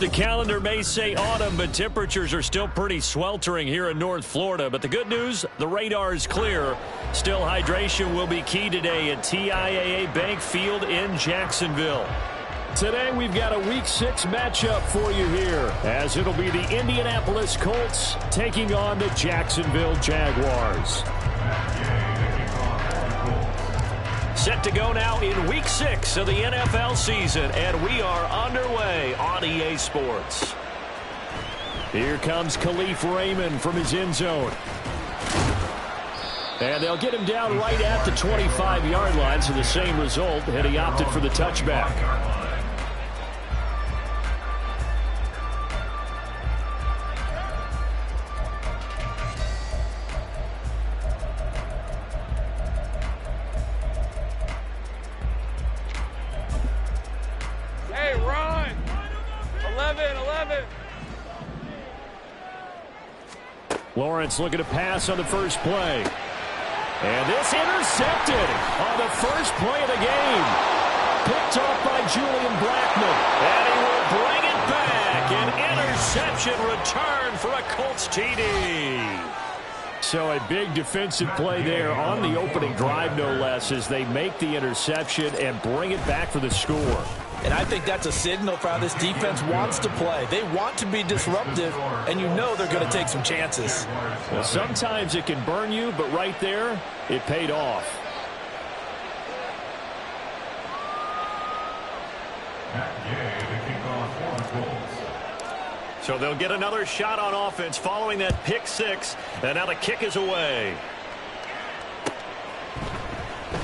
The calendar may say autumn, but temperatures are still pretty sweltering here in North Florida. But the good news, the radar is clear. Still, hydration will be key today at TIAA Bank Field in Jacksonville. Today, we've got a Week 6 matchup for you here, as it'll be the Indianapolis Colts taking on the Jacksonville Jaguars. Set to go now in Week 6 of the NFL season, and we are underway on EA Sports. Here comes Khalif Raymond from his end zone. And they'll get him down right at the 25-yard line, so the same result, and he opted for the touchback. Lawrence looking to pass on the first play. And this intercepted on the first play of the game. Picked off by Julian Blackmon. And he will bring it back. An interception return for a Colts TD. So a big defensive play there on the opening drive, no less, as they make the interception and bring it back for the score. And I think that's a signal for how this defense wants to play. They want to be disruptive, and you know they're going to take some chances. Well, sometimes it can burn you, but right there, it paid off. So they'll get another shot on offense following that pick six, and now the kick is away.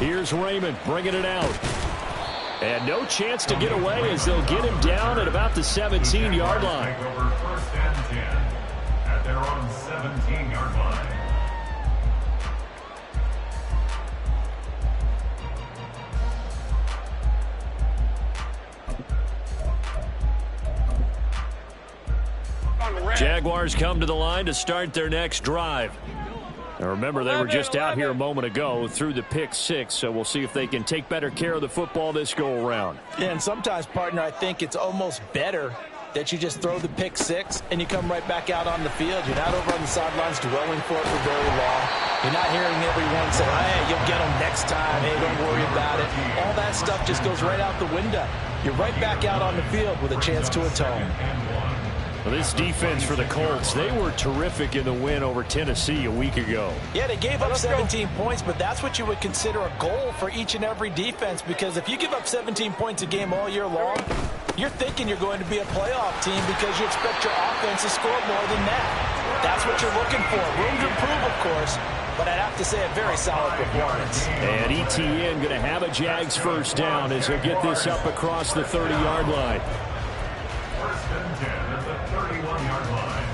Here's Raymond bringing it out. And no chance to get away as they'll get him down at about the 17-yard line. First and 10 at their own 17-yard line. Jaguars come to the line to start their next drive. Now remember, they were just out here a moment ago through the pick six, so we'll see if they can take better care of the football this go-around. Yeah, and sometimes, partner, I think it's almost better that you just throw the pick six and you come right back out on the field. You're not over on the sidelines dwelling for it for very long. You're not hearing everyone say, hey, you'll get them next time. Hey, don't worry about it. All that stuff just goes right out the window. You're right back out on the field with a chance to atone. Well, this defense for the Colts, they were terrific in the win over Tennessee a week ago. Yeah, they gave up 17 points, but that's what you would consider a goal for each and every defense, because if you give up 17 points a game all year long, you're thinking you're going to be a playoff team because you expect your offense to score more than that. That's what you're looking for. Room to improve, of course, but I'd have to say a very solid performance. And ETN going to have a Jags first down as he'll get this up across the 30-yard line. First and 10 at the 31-yard line.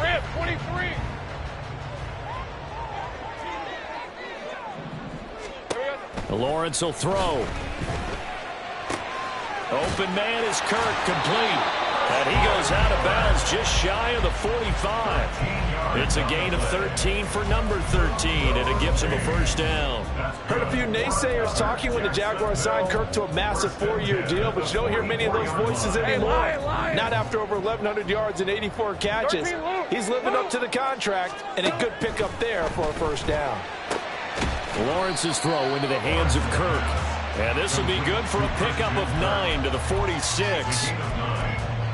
Rip, 23. Lawrence will throw. Open man is Kirk, complete. And he goes out of bounds just shy of the 45. It's a gain of 13 for number 13, and it gives him a first down. Heard a few naysayers talking when the Jaguars signed Kirk to a massive 4-year deal, but you don't hear many of those voices anymore. Not after over 1,100 yards and 84 catches. He's living up to the contract, and a good pickup there for a first down. Lawrence's throw into the hands of Kirk. And this will be good for a pickup of 9 to the 46.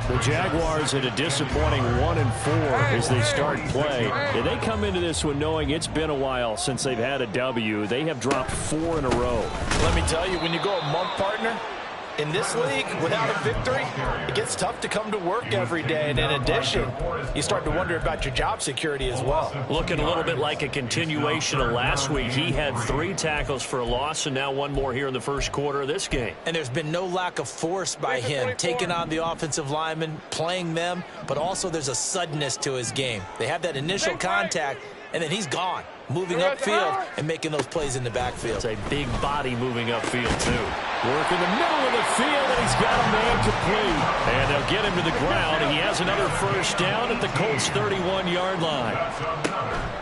The Jaguars at a disappointing 1-4 as they start play. And they come into this one knowing it's been a while since they've had a W. They have dropped 4 in a row. Let me tell you, when you go a month, partner, in this league, without a victory, it gets tough to come to work every day. And in addition, you start to wonder about your job security as well. Looking a little bit like a continuation of last week. He had 3 tackles for a loss and now 1 more here in the first quarter of this game. And there's been no lack of force by him, taking on the offensive linemen, playing them, but also there's a suddenness to his game. They have that initial contact, and then he's gone, moving upfield and making those plays in the backfield. It's a big body moving upfield, too. Work in the middle of the field, and he's got a man complete. And they'll get him to the ground. He has another first down at the Colts' 31-yard line.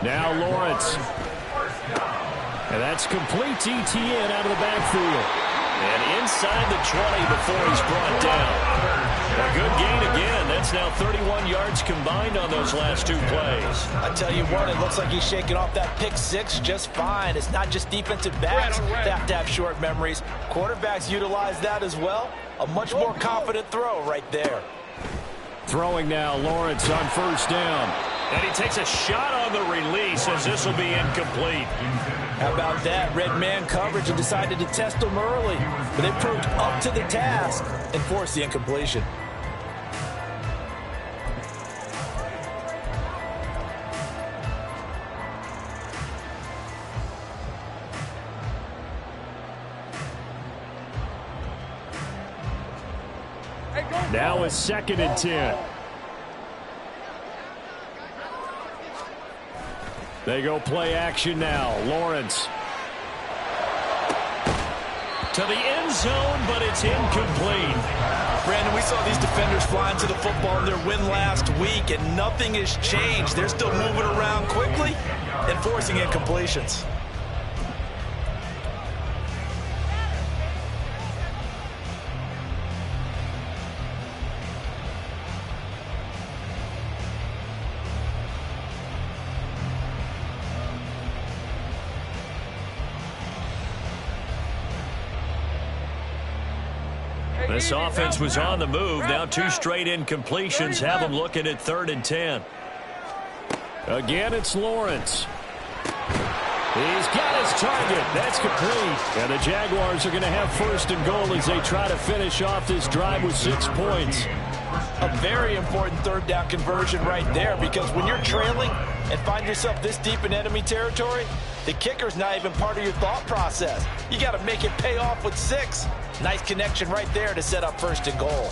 Now Lawrence. And that's complete to Etienne out of the backfield. And inside the 20 before he's brought down. A good gain again. That's now 31 yards combined on those last two plays. I tell you what, it looks like he's shaking off that pick six just fine. It's not just defensive backs that have to have short memories. Quarterbacks utilize that as well. A much more confident throw right there. Throwing now, Lawrence on first down. And he takes a shot on the release as this will be incomplete. How about that? Red man coverage and decided to test them early. But they proved up to the task and forced the incompletion. Now it's 2nd and 10. They go play action now. Lawrence. To the end zone, but it's incomplete. Brandon, we saw these defenders flying to the football in their win last week, and nothing has changed. They're still moving around quickly and forcing incompletions. This offense was on the move. Now 2 straight incompletions have them looking at 3rd and 10. Again, it's Lawrence. He's got his target. That's complete. And the Jaguars are going to have 1st and goal as they try to finish off this drive with 6 points. A very important 3rd down conversion right there, because when you're trailing and find yourself this deep in enemy territory, the kicker's not even part of your thought process. You got to make it pay off with 6. Nice connection right there to set up 1st and goal.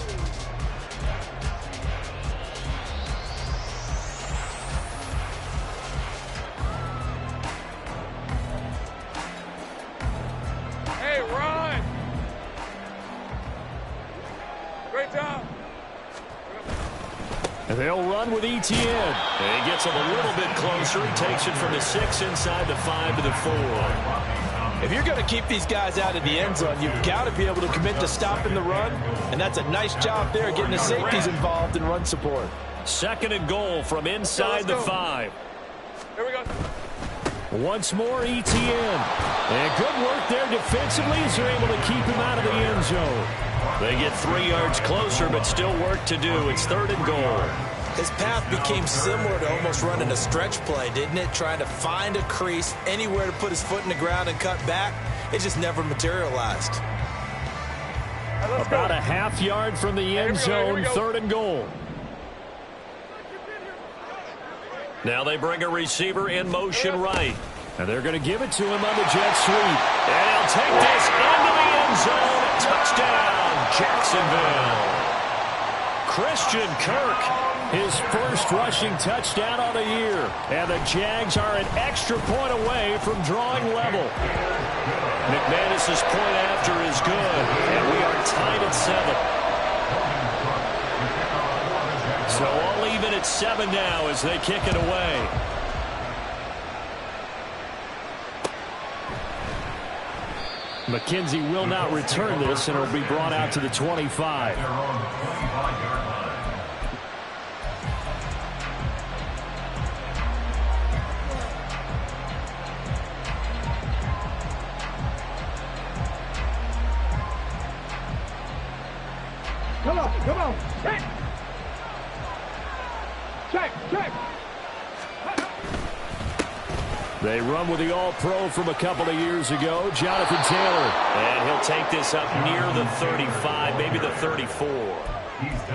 Hey, run! Great job. And they'll run with Etienne. And he gets him a little bit closer. He takes it from the 6 inside the 5 to the 4. If you're going to keep these guys out of the end zone, you've got to be able to commit to stopping the run, and that's a nice job there getting the safeties involved in run support. 2nd and goal from inside the 5. Here we go. Once more, Etienne. And good work there defensively as they're able to keep him out of the end zone. They get 3 yards closer, but still work to do. It's 3rd and goal. His path became similar to almost running a stretch play, didn't it? Trying to find a crease, anywhere to put his foot in the ground and cut back. It just never materialized. About a half yard from the end zone, 3rd and goal. Now they bring a receiver in motion right. And they're going to give it to him on the jet sweep. And he'll take this into the end zone. Touchdown, Jacksonville. Christian Kirk, his 1st rushing touchdown on the year. And the Jags are an extra point away from drawing level. McManus's point after is good. And we are tied at 7. So all even at 7 now as they kick it away. McKenzie will not return this, and it'll be brought out to the 25. Come on. Check. They run with the All-Pro from a couple of years ago, Jonathan Taylor. And he'll take this up near the 35, maybe the 34.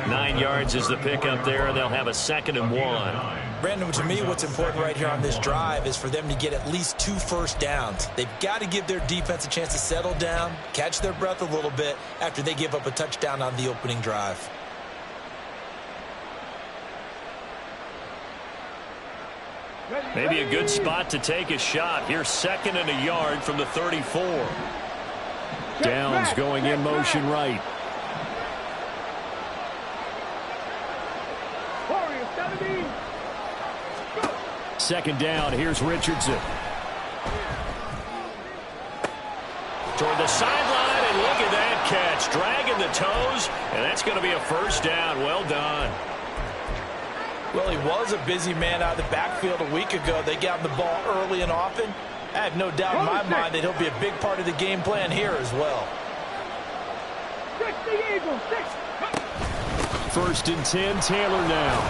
9 yards is the pickup there, and they'll have a 2nd and 1. Brandon, to me, what's important right here on this drive is for them to get at least 2 first downs. They've got to give their defense a chance to settle down, catch their breath a little bit after they give up a touchdown on the opening drive. Maybe a good spot to take a shot. Here's 2nd and a yard from the 34. Downs going in motion right. Second down, here's Richardson. the sideline, and look at that catch. Dragging the toes, and that's going to be a first down. Well done. Well, he was a busy man out of the backfield a week ago. They got him the ball early and often. I have no doubt in my mind that he'll be a big part of the game plan here as well. First and 10, Taylor now.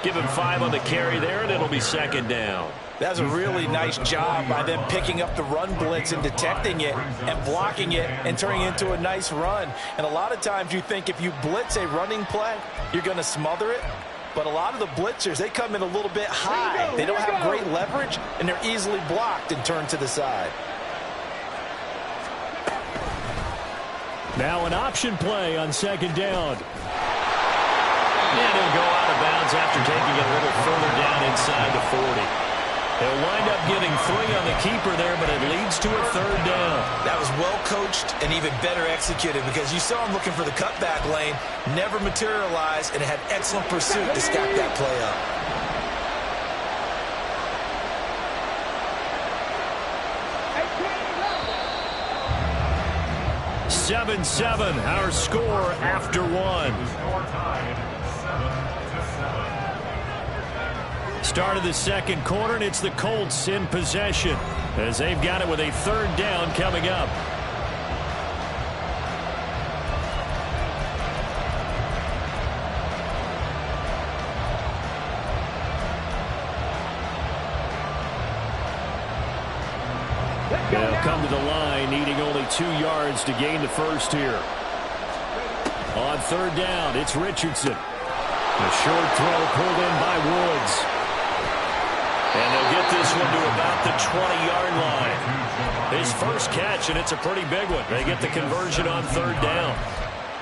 Give him 5 on the carry there, and it'll be second down. That's a really nice job by them picking up the run blitz and detecting it and blocking it and turning it into a nice run. And a lot of times you think if you blitz a running play, you're going to smother it. But a lot of the blitzers, they come in a little bit high. They don't have great leverage, and they're easily blocked and turned to the side. Now an option play on second down. And he'll go out of bounds after taking it a little further down inside the 40. He'll wind up getting 3 on the keeper there, but it leads to a third down. That was well coached and even better executed because you saw him looking for the cutback lane, never materialized, and had excellent pursuit to stack that play up. 7-7, our score after 1. The score tied 7-7. Start of the second quarter, and it's the Colts in possession as they've got it with a third down coming up. They'll come to the line, needing only 2 yards to gain the first here. On third down, it's Richardson. A short throw pulled in by Woods. And they'll get this one to about the 20-yard line. His first catch, and it's a pretty big one. They get the conversion on third down.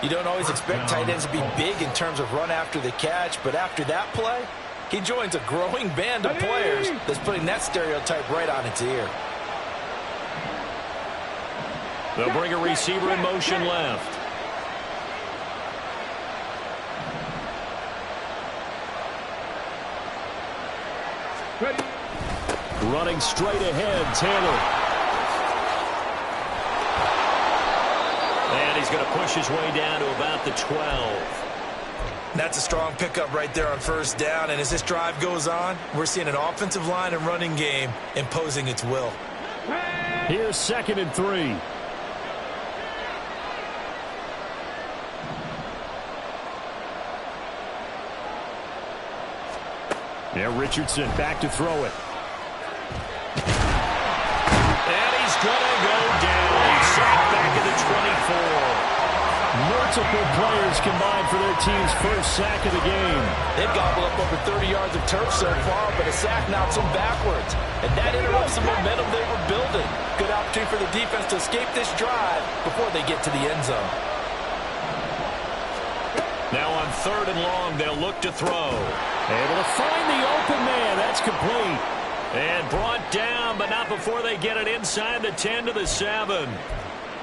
You don't always expect tight ends to be big in terms of run after the catch, but after that play, he joins a growing band of players that's putting that stereotype right on its ear. They'll bring a receiver in motion left. Running straight ahead, Taylor. And he's going to push his way down to about the 12. That's a strong pickup right there on first down, and as this drive goes on, we're seeing an offensive line and running game imposing its will. Here's 2nd and 3. Now Richardson back to throw it. And he's going to go down. He's sacked back at the 24. Multiple players combined for their team's first sack of the game. They've gobbled up over 30 yards of turf so far, but a sack knocks them backwards. And that interrupts the momentum they were building. Good opportunity for the defense to escape this drive before they get to the end zone. Now on third and long, they'll look to throw. Able to find the open man. That's complete. And brought down, but not before they get it inside the 10 to the 7.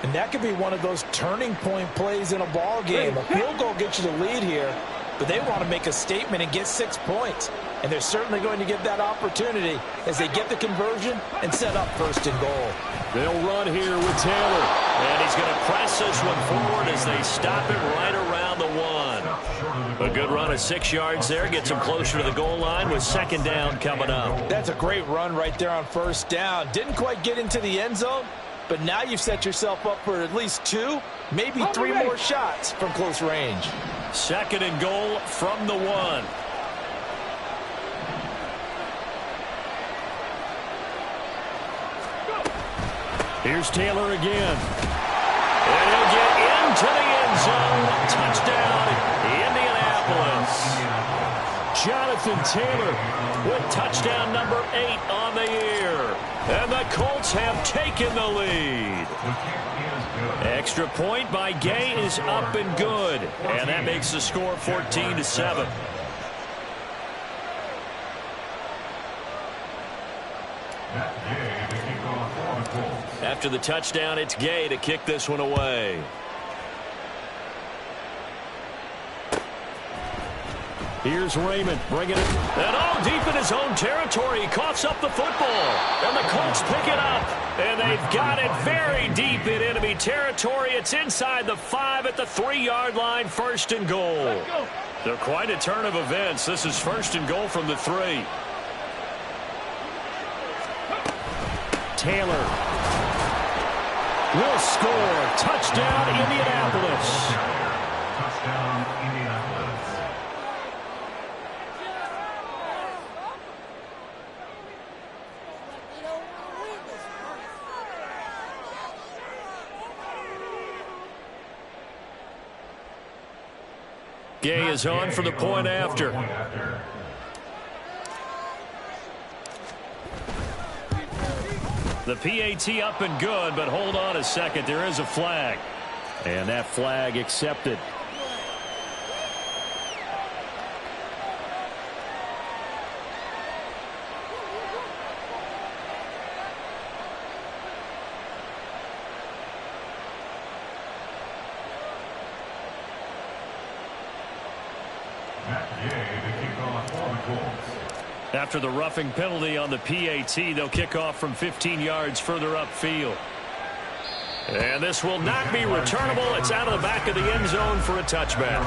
And that could be one of those turning point plays in a ball game. A field goal gets you the lead here, but they want to make a statement and get 6 points. And they're certainly going to get that opportunity as they get the conversion and set up first and goal. They'll run here with Taylor. And he's going to press this one forward as they stop it right around the 1. A good run of 6 yards there. Gets him closer to the goal line with second down coming up. That's a great run right there on first down. Didn't quite get into the end zone, but now you've set yourself up for at least 2, maybe 3 more shots from close range. 2nd and goal from the 1. Here's Taylor again. And he'll get into the end zone. Touchdown, Indianapolis. Jonathan Taylor with touchdown number 8 on the year. And the Colts have taken the lead. Extra point by Gay is up and good. And that makes the score 14-7. After the touchdown, it's Gay to kick this one away. Here's Raymond bringing it. And deep in his own territory. He coughs up the football. And the Colts pick it up. And they've got it very deep in enemy territory. It's inside the 5 at the 3-yard line. 1st and goal. They're quite a turn of events. This is 1st and goal from the 3. Taylor will score. Touchdown, Indianapolis. Touchdown, Indianapolis. Gay is on for the point after. The PAT up and good, but hold on a second. There is a flag. And that flag accepted. After the roughing penalty on the PAT, they'll kick off from 15 yards further upfield. And this will not be returnable. It's out of the back of the end zone for a touchback.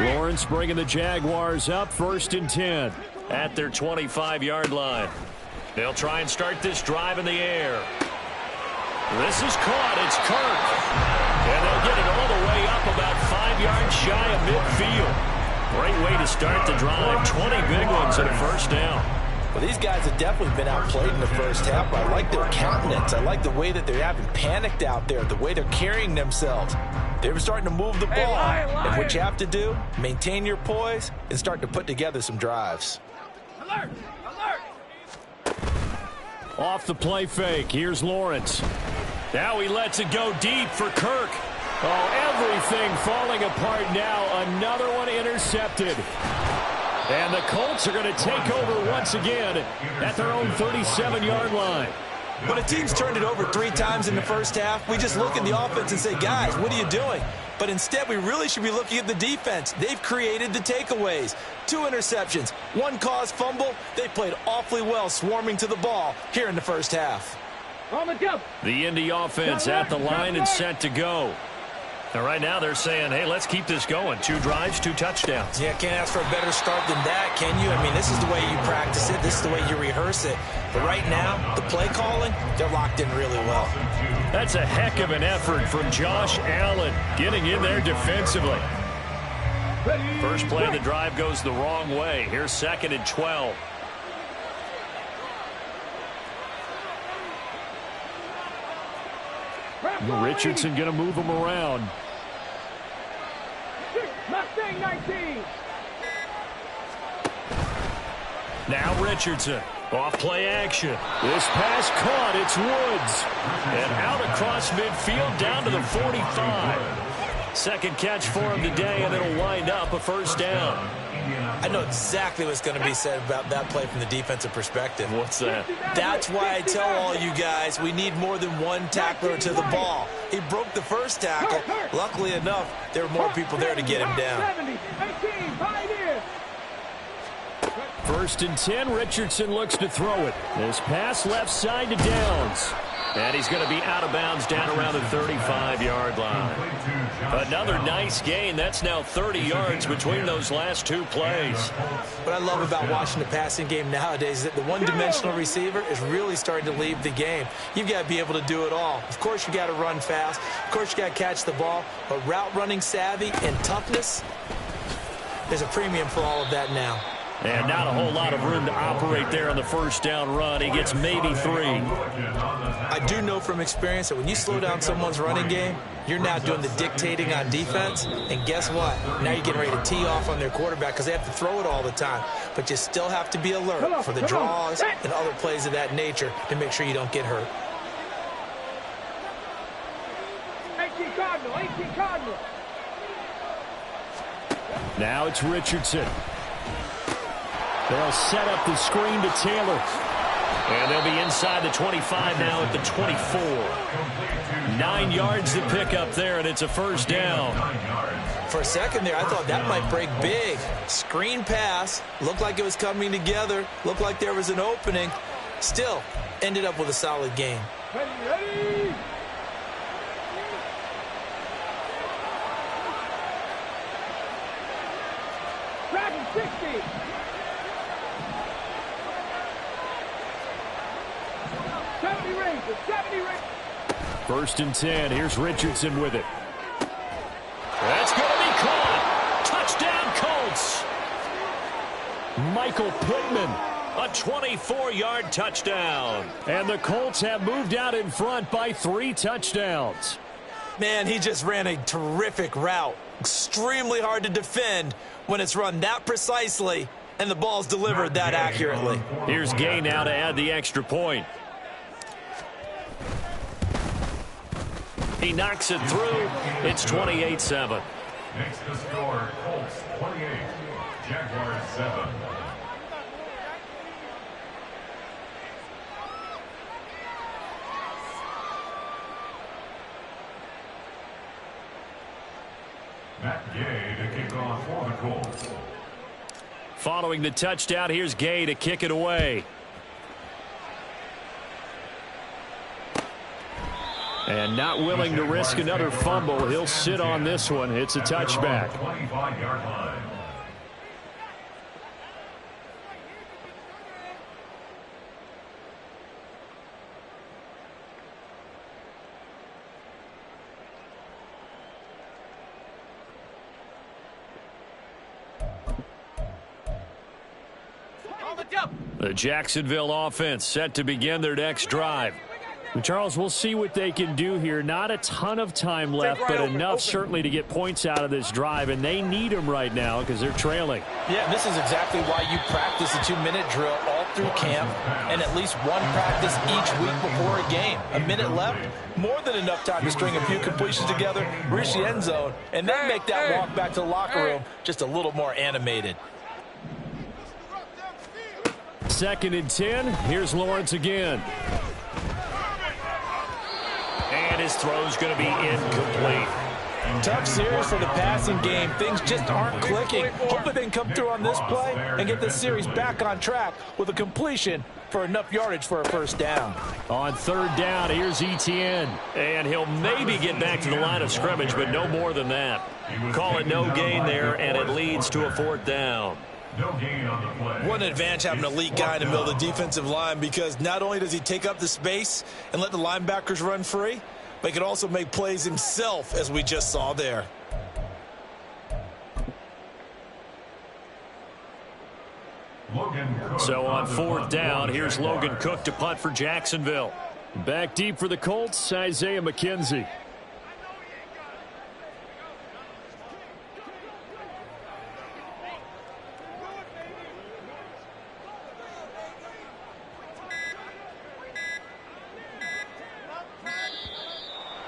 Lawrence bringing the Jaguars up 1st and 10 at their 25-yard line. They'll try and start this drive in the air. This is caught. It's Kirk. And they'll get it all the way up about 5 yards shy of midfield. Great way to start the drive. 20 big ones and a 1st down. Well, these guys have definitely been outplayed in the first half, but I like their countenance. I like the way that they haven't panicked out there, the way they're carrying themselves. They're starting to move the ball. And what you have to do, maintain your poise and start to put together some drives. Alert! Alert! Off the play fake. Here's Lawrence. Now he lets it go deep for Kirk. Oh, everything falling apart now. Another one intercepted. And the Colts are going to take over once again at their own 37-yard line. When a team's turned it over 3 times in the first half, we just look at the offense and say, guys, what are you doing? But instead, we really should be looking at the defense. They've created the takeaways. 2 interceptions, 1 caused fumble. They played awfully well swarming to the ball here in the first half. The Indy offense at the line and set to go. And right now they're saying, hey, let's keep this going. 2 drives, 2 touchdowns. Yeah, can't ask for a better start than that, can you? I mean, this is the way you practice it. This is the way you rehearse it. But right now, the play calling, they're locked in really well. That's a heck of an effort from Josh Allen getting in there defensively. First play of the drive goes the wrong way. Here's 2nd and 12. Richardson going to move him around. Mustang 19. Now Richardson. Off play action. This pass caught. It's Woods. And out across midfield down to the 45. Second catch for him today, and it'll wind up a 1st down. I know exactly what's going to be said about that play from the defensive perspective. What's that? That's why I tell all you guys we need more than 1 tackler to the ball. He broke the first tackle. Luckily enough, there were more people there to get him down. 18, Pioneers. 1st and 10. Richardson looks to throw it. This pass left side to Downs. And he's going to be out of bounds down around the 35-yard line. Another nice gain. That's now 30 yards between those last 2 plays. What I love about watching the passing game nowadays is that the one-dimensional receiver is really starting to leave the game. You've got to be able to do it all. Of course, you got to run fast. Of course, you got to catch the ball. But route running savvy and toughness, there's a premium for all of that now. And not a whole lot of room to operate there on the 1st down run. He gets maybe 3. I do know from experience that when you slow down someone's running game, you're now doing the dictating on defense. And guess what? Now you're getting ready to tee off on their quarterback because they have to throw it all the time. But you still have to be alert for the draws and other plays of that nature to make sure you don't get hurt. 18 Cardinal. Now it's Richardson. They'll set up the screen to Taylor. And they'll be inside the 25 now at the 24. 9 yards to pick up there, and it's a first down. For a second there, I thought that might break big. Screen pass. Looked like it was coming together. Looked like there was an opening. Still, ended up with a solid game. Ready. Dragon 60. First and 10. Here's Richardson with it. That's going to be caught. Touchdown, Colts. Michael Pittman, a 24-yard touchdown. And the Colts have moved out in front by 3 touchdowns. Man, he just ran a terrific route. Extremely hard to defend when it's run that precisely and the ball's delivered that accurately. Here's Gay now to add the extra point. He knocks it through. It's 28-7. Makes the score Colts 28, Jaguars 7. Matt Gay to kick off for the Colts. Following the touchdown, here's Gay to kick it away. And not willing to risk another fumble, he'll sit on this one. It's a touchback. 25-yard line. The Jacksonville offense set to begin their next drive. Charles, we'll see what they can do here. Not a ton of time left, but enough certainly to get points out of this drive, and they need them right now because they're trailing. Yeah, this is exactly why you practice a 2-minute drill all through camp and at least one practice each week before a game. A minute left, more than enough time to string a few completions together, reach the end zone, and then make that walk back to the locker room just a little more animated. 2nd and 10. Here's Lawrence again. And his throw's going to be incomplete. Tough series for the passing game. Things just aren't clicking. Hopefully they can come through on this play and get this series back on track with a completion for enough yardage for a first down. On 3rd down, here's Etienne. And he'll maybe get back to the line of scrimmage, but no more than that. Call it no gain there, and it leads to a 4th down. No gain on the play. What an advantage having an elite guy in the middle of the defensive line, because not only does he take up the space and let the linebackers run free, but he can also make plays himself, as we just saw there. So on 4th down, here's Logan Cook to punt for Jacksonville. Back deep for the Colts, Isaiah McKenzie.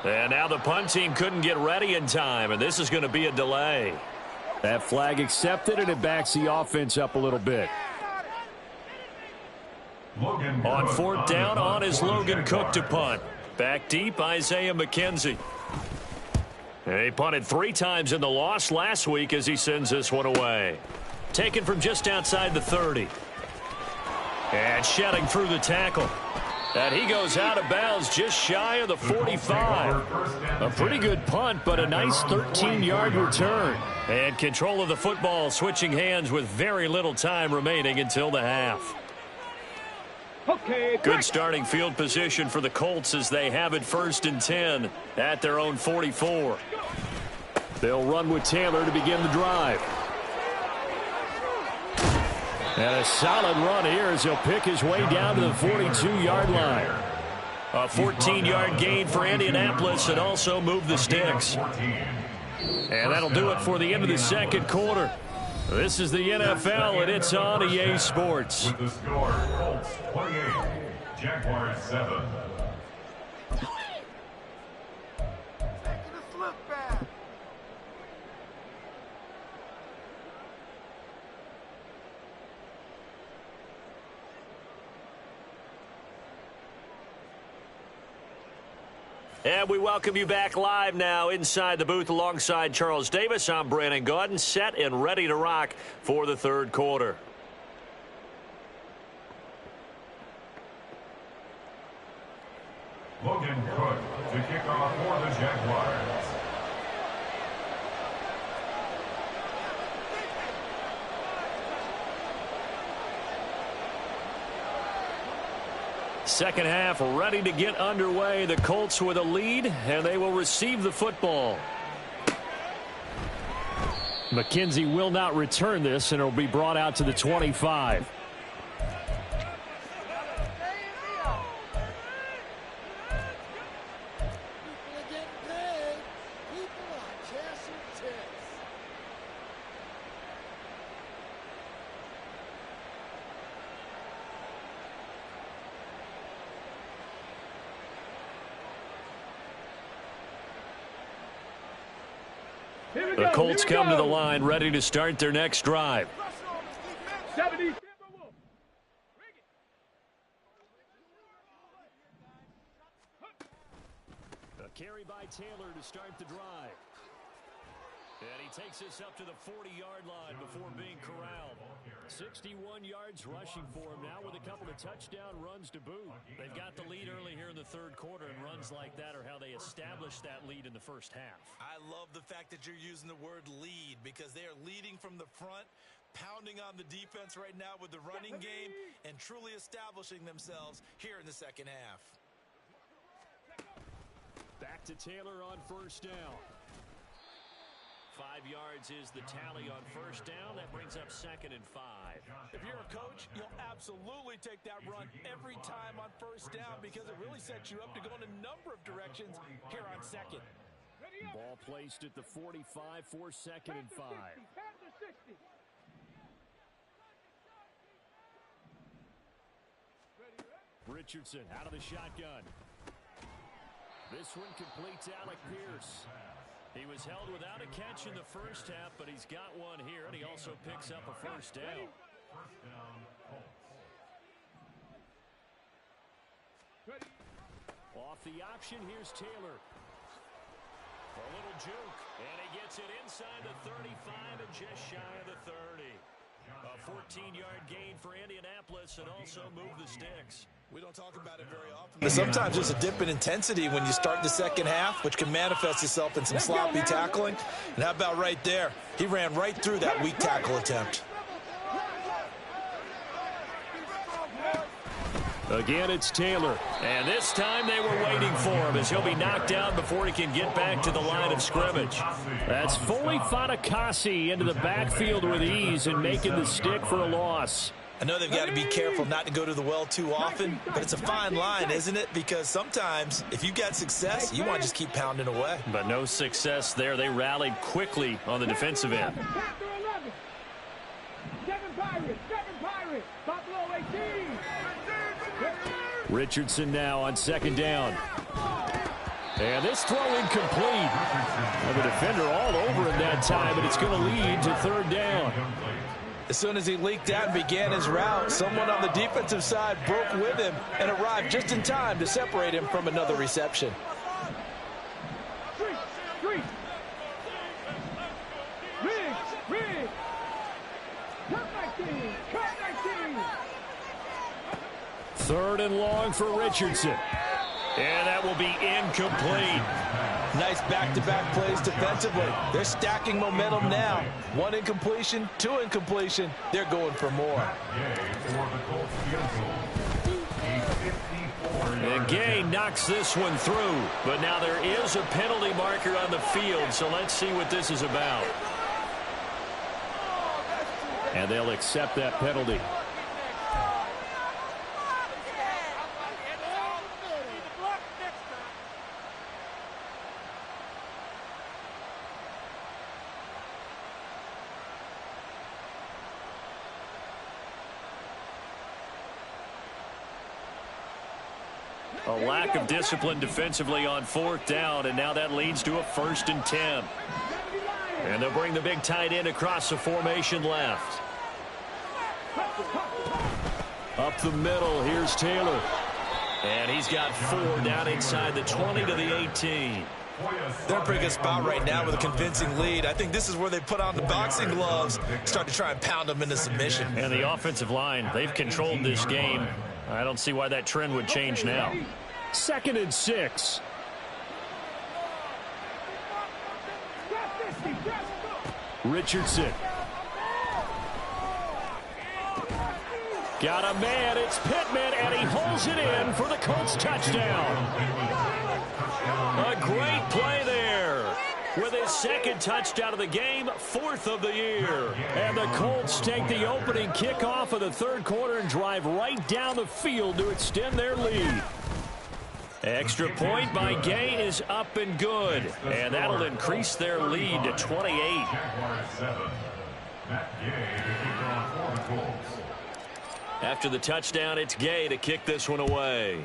And now the punt team couldn't get ready in time, and this is going to be a delay. That flag accepted, and it backs the offense up a little bit. On 4th down, on is Logan Cook to punt. Back deep, Isaiah McKenzie. And he punted 3 times in the loss last week as he sends this one away. Taken from just outside the 30. And shedding through the tackle. And he goes out of bounds just shy of the 45. A pretty good punt, but a nice 13-yard return. And control of the football switching hands with very little time remaining until the half. Good starting field position for the Colts as they have it 1st and 10 at their own 44. They'll run with Taylor to begin the drive. And a solid run here as he'll pick his way down to the 42-yard line. A 14-yard gain for Indianapolis and also move the sticks. And that'll do it for the end of the 2nd quarter. This is the NFL, and it's on EA Sports. With the score, Colts 28, Jaguars 7. And we welcome you back live now inside the booth alongside Charles Davis. I'm Brandon Gaudin, set and ready to rock for the third quarter. Logan Cook to kick off for the Jaguars. Second half ready to get underway. The Colts with a lead, and they will receive the football. McKenzie will not return this, and it will be brought out to the 25. The Colts come to the line, ready to start their next drive. 70. A carry by Taylor to start the drive. And he takes this up to the 40-yard line before being corralled. 61 yards rushing for him now with a couple of touchdown runs to boot. They've got the lead early here in the third quarter, and runs like that are how they established that lead in the first half. I love the fact that you're using the word lead because they are leading from the front, pounding on the defense right now with the running game, and truly establishing themselves here in the second half. Back to Taylor on first down. 5 yards is the tally on first down. That brings up 2nd and 5. If you're a coach, you'll absolutely take that run every time on first down because it really sets you up to go in a number of directions here on second. Ball placed at the 45 for 2nd and 5. Richardson out of the shotgun. This one completes Alec Pierce. He was held without a catch in the first half, but he's got one here, and he also picks up a first down. Off the option, here's Taylor. A little juke, and he gets it inside the 35 and just shy of the 30. A 14-yard gain for Indianapolis and also move the sticks. We don't talk about it very often. But sometimes there's a dip in intensity when you start the second half, which can manifest itself in some sloppy tackling. And how about right there? He ran right through that weak tackle attempt. Again, it's Taylor. And this time they were waiting for him as he'll be knocked down before he can get back to the line of scrimmage. That's Foley Fatukasi into the backfield with ease and making the stick for a loss. I know they've got to be careful not to go to the well too often, but it's a fine line, isn't it? Because sometimes if you got success, you want to just keep pounding away. But no success there. They rallied quickly on the defensive end. 7 Pirates, Buffalo 18. Richardson now on 2nd down. And this throw incomplete. And the defender all over him that time, but it's going to lead to 3rd down. As soon as he leaked out and began his route, someone on the defensive side broke with him and arrived just in time to separate him from another reception. Riggs. Cut 19. 3rd and long for Richardson. And that will be incomplete. Nice back-to-back plays defensively. They're stacking momentum now. 1 incompletion, 2 incompletion. They're going for more. And Gay knocks this one through. But now there is a penalty marker on the field, so let's see what this is about. And they'll accept that penalty. A lack of discipline defensively on 4th down, and now that leads to a 1st and 10. And they'll bring the big tight end across the formation left. Up the middle, here's Taylor. And he's got 4 down inside the 20 to the 18. They're in a pretty good spot right now with a convincing lead. I think this is where they put on the boxing gloves, start to try and pound them into submission. And the offensive line, they've controlled this game. I don't see why that trend would change now. 2nd and 6. Richardson. Got a man, it's Pittman, and he holds it in for the Colts touchdown. A great play there. With his 2nd touchdown of the game, 4th of the year. And the Colts take the opening kickoff of the 3rd quarter and drive right down the field to extend their lead. Extra point by Gay is up and good. And that'll increase their lead to 28. After the touchdown, it's Gay to kick this one away.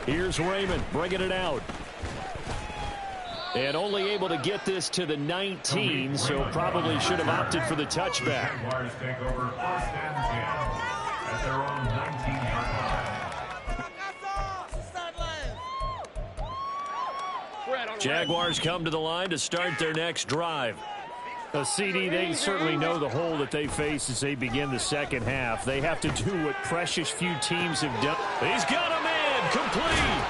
Here's Raymond bringing it out. And only able to get this to the 19, so probably should have opted for the touchback. Jaguars take over 1st and 10 at their own 19-yard line. Jaguars come to the line to start their next drive. CD, they certainly know the hole that they face as they begin the 2nd half. They have to do what precious few teams have done. He's got a man complete.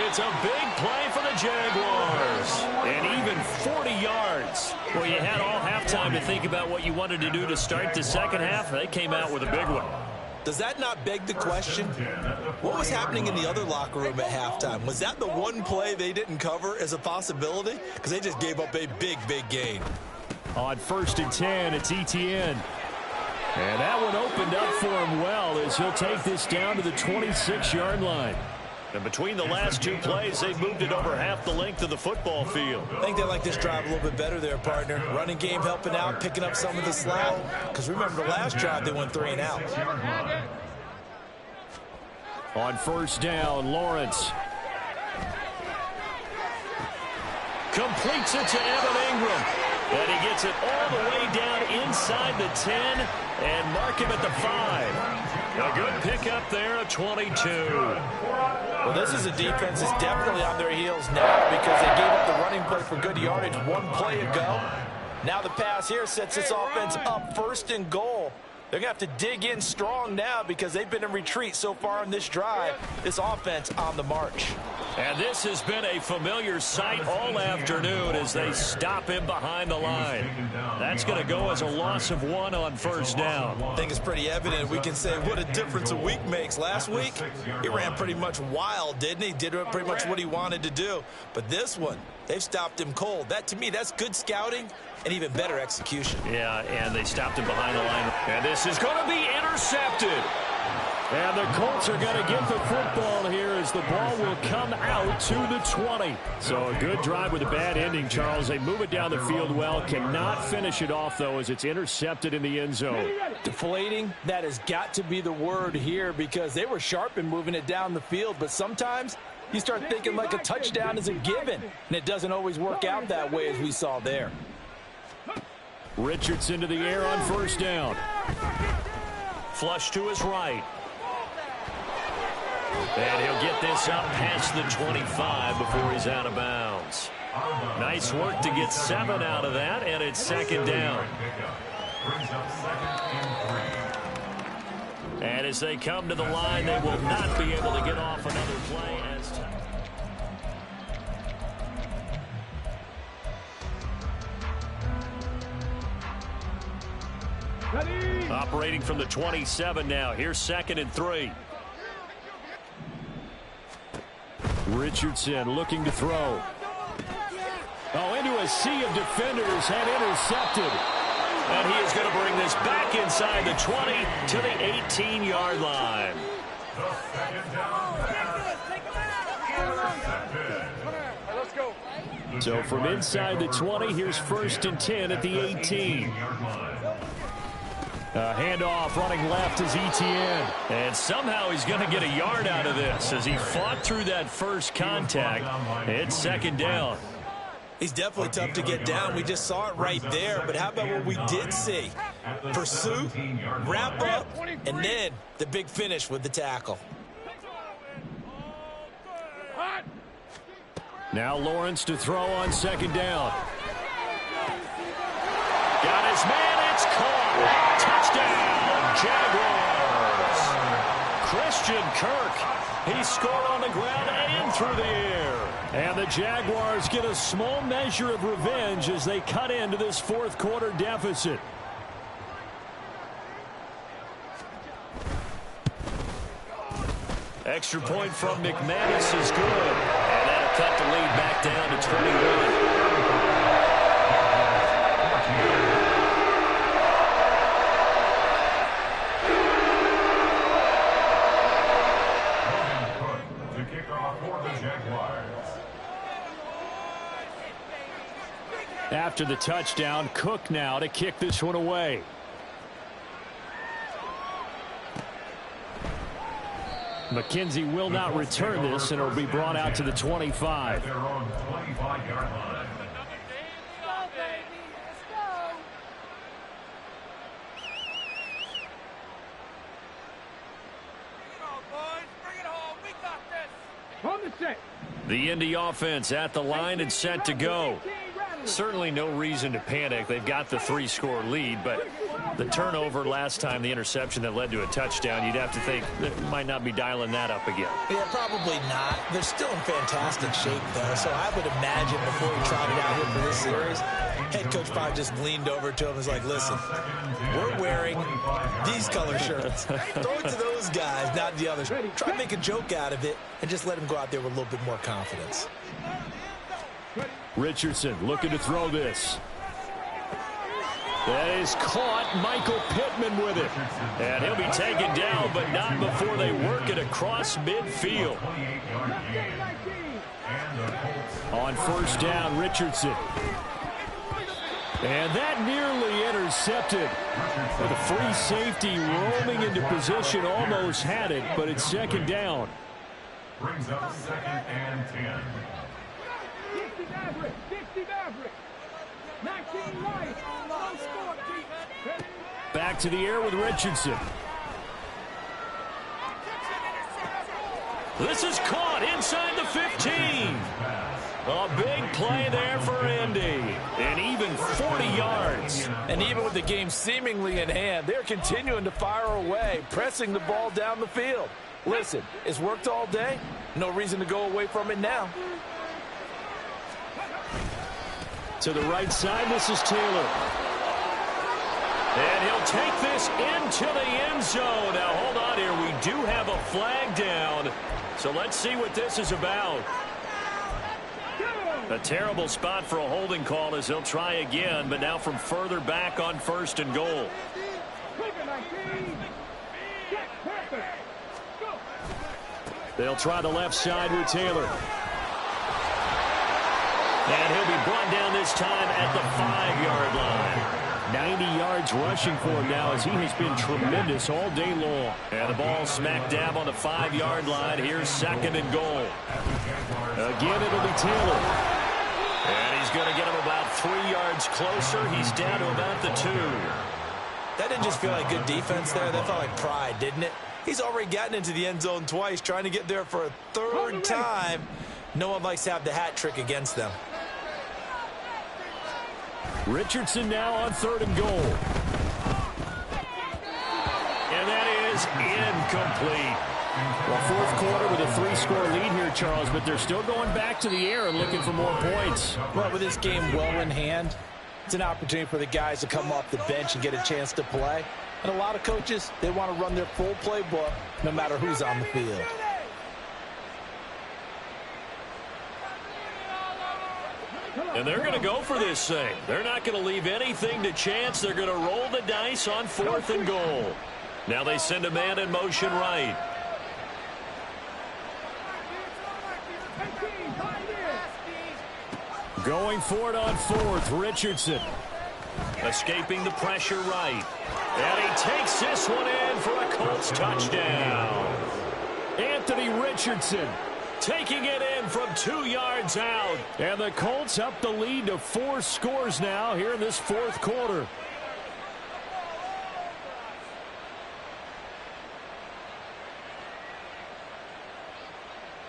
It's a big play for the Jaguars. And even 40 yards. Well, you had all halftime to think about what you wanted to do to start the 2nd half. They came out with a big one. Does that not beg the question? What was happening in the other locker room at halftime? Was that the one play they didn't cover as a possibility? Because they just gave up a big, big gain. On 1st and 10, it's Etienne. And that one opened up for him well as he'll take this down to the 26-yard line. And between the last 2 plays, they've moved it over half the length of the football field. I think they like this drive a little bit better there, partner. Running game helping out, picking up some of the slack. Because remember, the last drive, they went 3 and out. On 1st down, Lawrence. Completes it to Evan Ingram. And he gets it all the way down inside the 10 and mark him at the 5. A good pickup there at 22. Well, this is a defense that's definitely on their heels now because they gave up the running play for good yardage 1 play ago. Now the pass here sets this offense up 1st and goal. They're going to have to dig in strong now because they've been in retreat so far in this drive. This offense on the march. And this has been a familiar sight all afternoon as they stop him behind the line. That's going to go as a loss of 1 on 1st down. I think it's pretty evident. We can say what a difference a week makes. Last week, he ran pretty much wild, didn't he? Did pretty much what he wanted to do. But this one, they've stopped him cold. That, to me, that's good scouting and even better execution. Yeah, and they stopped him behind the line. And this is going to be intercepted. And the Colts are going to get the football here as the ball will come out to the 20. So a good drive with a bad ending, Charles. They move it down the field well. Cannot finish it off, though, as it's intercepted in the end zone. Deflating, that has got to be the word here because they were sharp in moving it down the field. But sometimes you start thinking like a touchdown is a given. And it doesn't always work out that way as we saw there. Richardson to the air on 1st down. Flush to his right. And he'll get this up past the 25 before he's out of bounds. Nice work to get 7 out of that, and it's 2nd down. And as they come to the line, they will not be able to get off another play. Operating from the 27 now. Here's 2nd and 3. Richardson looking to throw. Oh, into a sea of defenders and intercepted. And he is going to bring this back inside the 20 to the 18-yard line. So from inside the 20, here's 1st and 10 at the 18. Handoff running left is Etienne. And somehow he's going to get a yard out of this as he fought through that first contact. It's 2nd down. He's definitely tough to get down. We just saw it right there. But how about what we did see? Pursuit, wrap up, and then the big finish with the tackle. Now Lawrence to throw on second down. Got his man. It's caught. Touchdown, Jaguars. Christian Kirk. He scored on the ground and through the air. And the Jaguars get a small measure of revenge as they cut into this fourth quarter deficit. Extra point from McManus is good. And that'll cut the lead back down to 21. After the touchdown, Cook now to kick this one away. McKenzie will not return this, and it'll be brought out to the 25. Their own 25-yard line. On the set. The Indy offense at the line and set to go. Certainly no reason to panic. They've got the 3-score lead, but the turnover last time, the interception that led to a touchdown, you'd have to think that might not be dialing that up again. Yeah, probably not. They're still in fantastic shape, though, so I would imagine before he trotted out here for this series, head coach probably just leaned over to him and was like, listen, we're wearing these color shirts. Throw it to those guys, not the others. Try to make a joke out of it and just let him go out there with a little bit more confidence. Richardson looking to throw this. That is caught. Michael Pittman with it. And he'll be taken down, but not before they work it across midfield. On first down, Richardson. And that nearly intercepted. With a free safety roaming into position, almost had it, but it's second down. Brings up 2nd and 10. 60 Maverick. 60 Maverick. 19 Light. Back to the air with Richardson. This is caught inside the 15. A big play there for Indy. And even 40 yards. And even with the game seemingly in hand, they're continuing to fire away, pressing the ball down the field. Listen, it's worked all day. No reason to go away from it now. To the right side, this is Taylor. And he'll take this into the end zone. Now, hold on here. We do have a flag down. So let's see what this is about. A terrible spot for a holding call as he'll try again, but now from further back on first and goal. They'll try the left side with Taylor. And he'll be brought down this time at the 5-yard line. 90 yards rushing for him now as he has been tremendous all day long. And the ball smack dab on the 5-yard line. Here's second and goal. Again, it'll be Taylor. And he's going to get him about 3 yards closer. He's down to about the 2. That didn't just feel like good defense there. That felt like pride, didn't it? He's already gotten into the end zone twice, trying to get there for a third time. No one likes to have the hat trick against them. Richardson now on third and goal. And that is incomplete. Well, fourth quarter with a 3-score lead here, Charles, but they're still going back to the air and looking for more points. Well, with this game well in hand, it's an opportunity for the guys to come off the bench and get a chance to play. And a lot of coaches, they want to run their full playbook no matter who's on the field. And they're going to go for this thing. They're not going to leave anything to chance. They're going to roll the dice on fourth and goal. Now they send a man in motion right. Going for it on fourth, Richardson. Escaping the pressure right. And he takes this one in for a Colts touchdown. Anthony Richardson. taking it in from 2 yards out. And the Colts up the lead to 4 scores now here in this fourth quarter.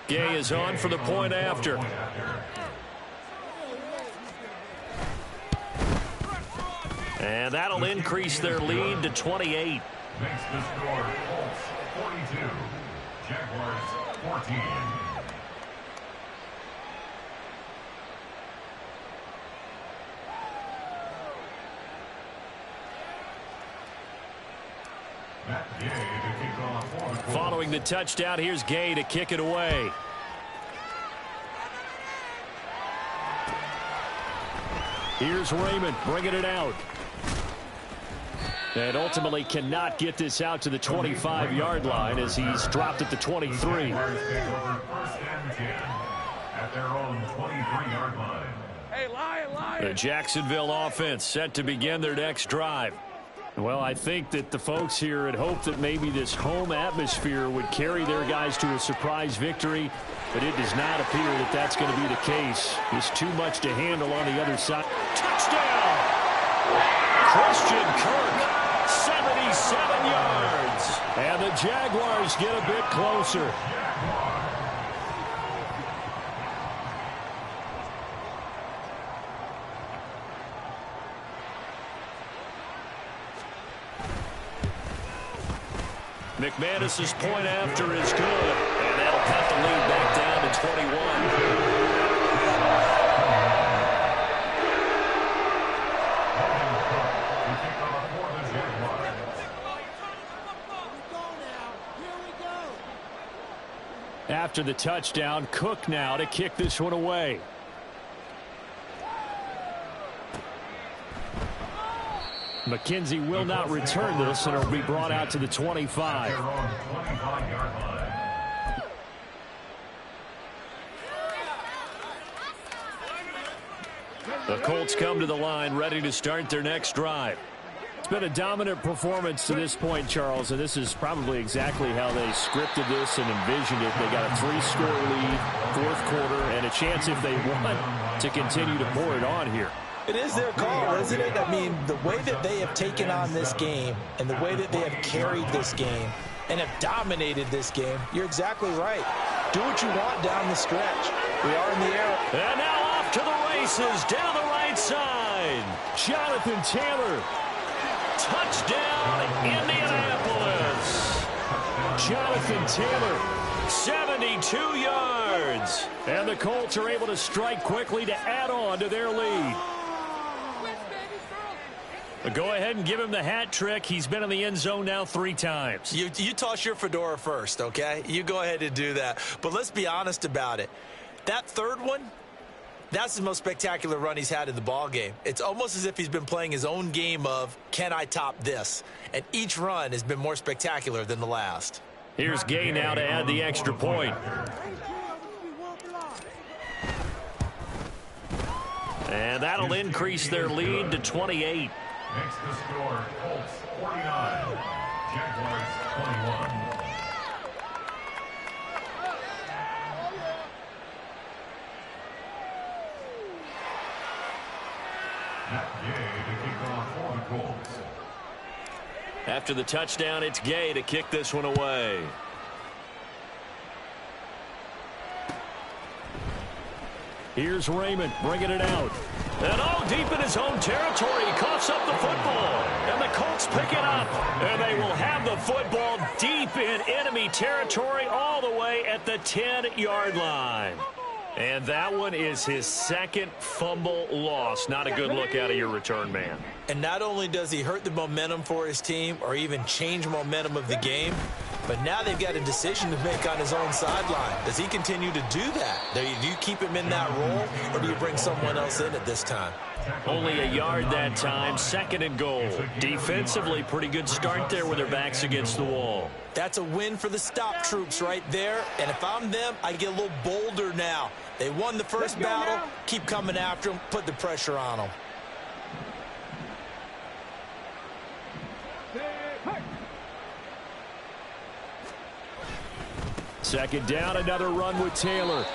Gay is on for the point after. And that'll increase their lead to 28. Makes the score Colts 42, Jaguars 14. Following the touchdown, here's Gay to kick it away. Here's Raymond bringing it out. And ultimately cannot get this out to the 25-yard line as he's dropped at the 23. At their own 23-yard line. Hey, Lion. The Jacksonville offense set to begin their next drive. Well, I think that the folks here had hoped that maybe this home atmosphere would carry their guys to a surprise victory, but it does not appear that that's going to be the case. There's too much to handle on the other side. Touchdown! Christian Kirk, 77 yards. And the Jaguars get a bit closer. McManus's point after is good, and that'll cut the lead back down to 21. After the touchdown, Cook now to kick this one away. McKenzie will not return this, and it'll be brought out to the 25. The Colts come to the line, ready to start their next drive. It's been a dominant performance to this point, Charles, and this is probably exactly how they scripted this and envisioned it. They got a 3-score lead, fourth quarter, and a chance, if they want, to continue to pour it on here. It is their call, isn't it? I mean, the way that they have taken on this game and the way that they have carried this game and have dominated this game, you're exactly right. Do what you want down the stretch. We are in the air. And now off to the races down the right side. Jonathan Taylor. Touchdown, Indianapolis. Jonathan Taylor, 72 yards. And the Colts are able to strike quickly to add on to their lead. Go ahead and give him the hat trick. He's been in the end zone now 3 times. You toss your fedora first, okay? You go ahead and do that. But let's be honest about it. That third one, that's the most spectacular run he's had in the ball game. It's almost as if he's been playing his own game of, can I top this? And each run has been more spectacular than the last. Here's Gay now to add the extra point. And that'll increase their lead to 28. Makes the score Colts 49, Jaguars 21. After the touchdown, it's Gay to kick this one away. Here's Raymond bringing it out. And all deep in his own territory, he coughs up the football. And the Colts pick it up. And they will have the football deep in enemy territory all the way at the 10-yard line. And that one is his second fumble loss. Not a good look out of your return man. And not only does he hurt the momentum for his team or even change momentum of the game, but now they've got a decision to make on his own sideline. Does he continue to do that? Do you keep him in that role, or do you bring someone else in at this time? Only a yard that time, 2nd and goal. Defensively, pretty good start there with their backs against the wall. That's a win for the stop troops right there. And if I'm them, I get a little bolder now. They won the first battle. Keep coming after them. Put the pressure on them. Second down, another run with Taylor.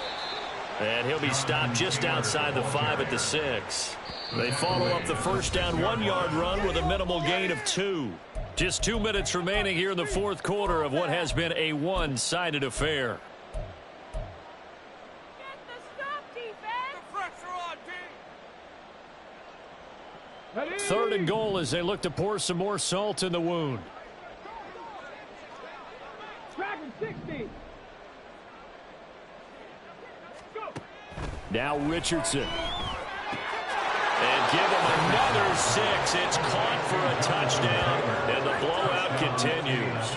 And he'll be stopped just outside the 5 at the 6. They follow up the first down 1-yard run with a minimal gain of 2. Just 2 minutes remaining here in the fourth quarter of what has been a one-sided affair. Third and goal as they look to pour some more salt in the wound. Dragon 60. Go. Now Richardson. And give him another 6. It's caught for a touchdown, and the blowout continues.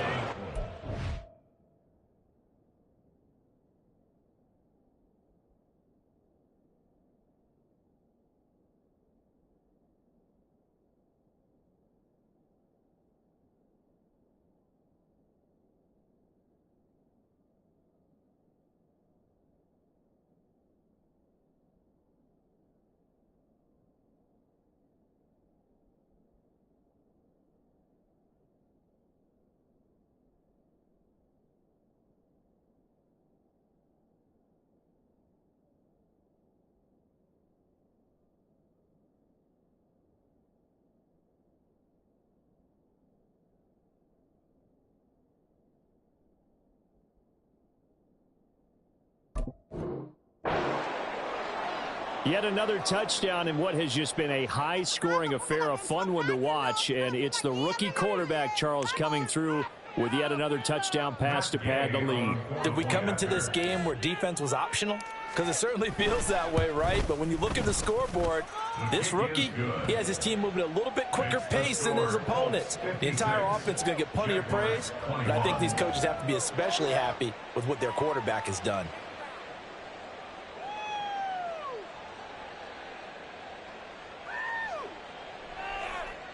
Yet another touchdown in what has just been a high-scoring affair, a fun one to watch, and it's the rookie quarterback, Charles, coming through with yet another touchdown pass to pad the lead. Did we come into this game where defense was optional? Because it certainly feels that way, right? But when you look at the scoreboard, this rookie, he has his team moving at a little bit quicker pace than his opponents. The entire offense is going to get plenty of praise, but I think these coaches have to be especially happy with what their quarterback has done.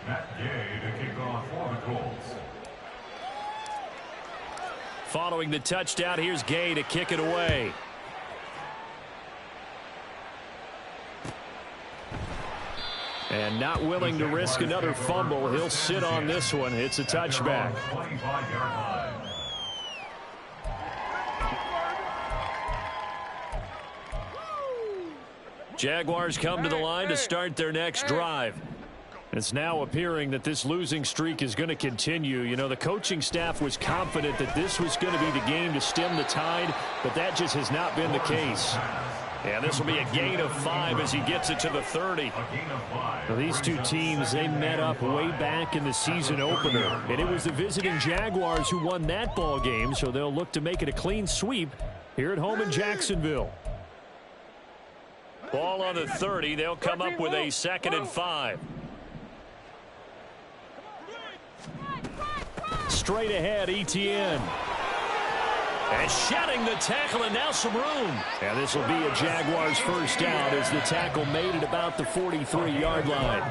Matt Gay to kick off for the Colts. Following the touchdown, here's Gay to kick it away. And not willing to risk another fumble, he'll sit on this one. It's a touchback. 25-yard line. Jaguars come to the line to start their next drive. It's now appearing that this losing streak is going to continue. You know, the coaching staff was confident that this was going to be the game to stem the tide, but that just has not been the case. And this will be a gain of 5 as he gets it to the 30. Now, these two teams, they met up way back in the season opener, and it was the visiting Jaguars who won that ball game, so they'll look to make it a clean sweep here at home in Jacksonville. Ball on the 30. They'll come up with a 2nd and 5. Straight ahead, Etienne. And shedding the tackle, and now some room. And this will be a Jaguars first down as the tackle made it about the 43-yard line.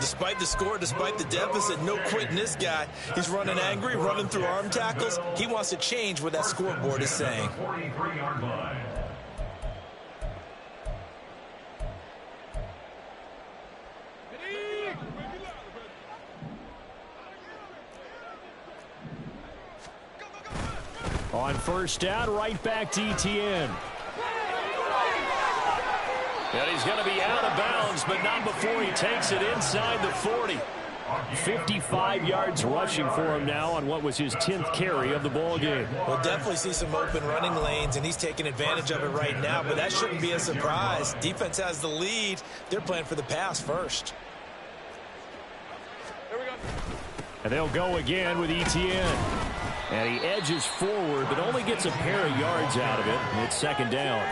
Despite the score, despite the deficit, no quitting this guy. He's running angry, running through arm tackles. He wants to change what that scoreboard is saying. 43-yard line. On first down, right back to Etienne. And he's going to be out of bounds, but not before he takes it inside the 40. 55 yards rushing for him now on what was his 10th carry of the ball game. We'll definitely see some open running lanes, and he's taking advantage of it right now, but that shouldn't be a surprise. Defense has the lead. They're playing for the pass first. And they'll go again with Etienne. And he edges forward, but only gets a pair of yards out of it. And it's 2nd down.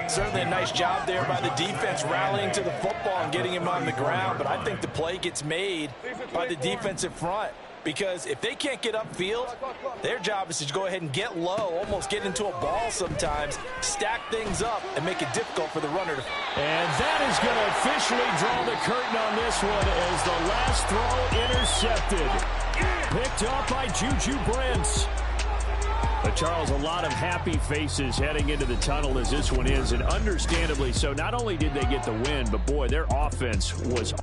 Certainly a nice job there by the defense rallying to the football and getting him on the ground. But I think the play gets made by the defensive front. Because if they can't get upfield, their job is to go ahead and get low, almost get into a ball sometimes, stack things up, and make it difficult for the runner to. And that is going to officially draw the curtain on this one as the last throw intercepted. Picked up by Juju Brents. But, Charles, a lot of happy faces heading into the tunnel as this one is, and understandably so. Not only did they get the win, but, boy, their offense was